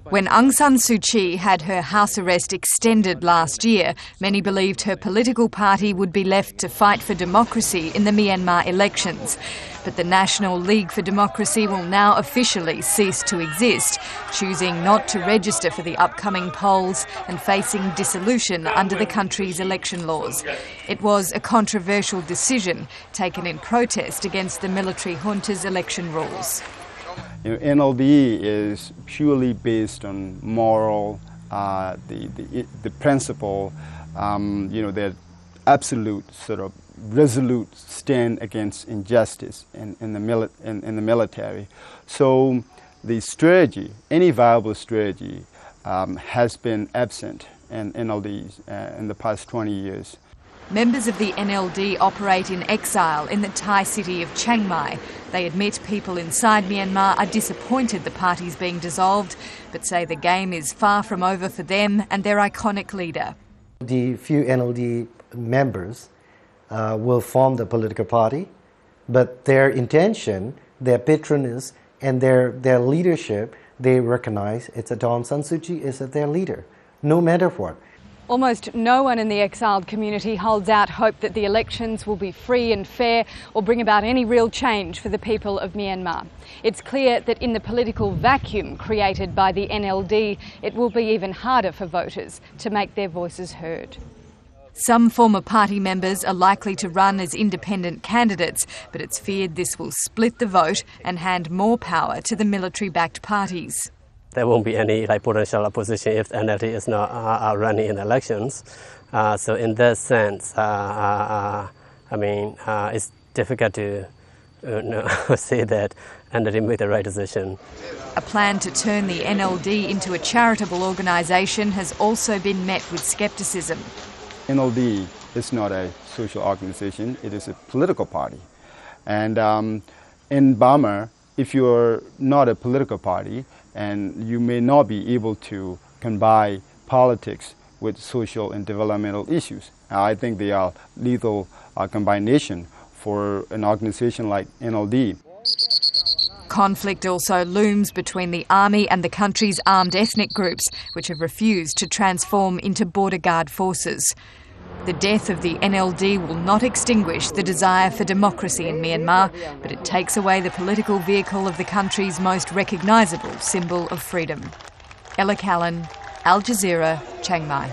When Aung San Suu Kyi had her house arrest extended last year, many believed her political party would be left to fight for democracy in the Myanmar elections. But the National League for Democracy will now officially cease to exist, choosing not to register for the upcoming polls and facing dissolution under the country's election laws. It was a controversial decision taken in protest against the military junta's election rules. NLD is purely based on moral, the principle, their absolute sort of resolute stand against injustice in the military. So the strategy, any viable strategy, has been absent in NLD in the past 20 years. Members of the NLD operate in exile in the Thai city of Chiang Mai. They admit people inside Myanmar are disappointed the party's being dissolved, but say the game is far from over for them and their iconic leader. The few NLD members will form the political party, but their intention, their patronage and their leadership, they recognize it's Aung San Suu Kyi is their leader, no matter what. Almost no one in the exiled community holds out hope that the elections will be free and fair or bring about any real change for the people of Myanmar. It's clear that in the political vacuum created by the NLD, it will be even harder for voters to make their voices heard. Some former party members are likely to run as independent candidates, but it's feared this will split the vote and hand more power to the military-backed parties. There won't be any potential opposition if NLD is not running in elections. So in that sense, it's difficult to say that NLD made the right decision. A plan to turn the NLD into a charitable organisation has also been met with scepticism. NLD is not a social organisation, it is a political party. And in Burma, if you're not a political party, and you may not be able to combine politics with social and developmental issues. I think they are lethal combination for an organisation like NLD. Conflict also looms between the army and the country's armed ethnic groups, which have refused to transform into border guard forces. The death of the NLD will not extinguish the desire for democracy in Myanmar, but it takes away the political vehicle of the country's most recognisable symbol of freedom. Aela, Callan, Al Jazeera, Chiang Mai.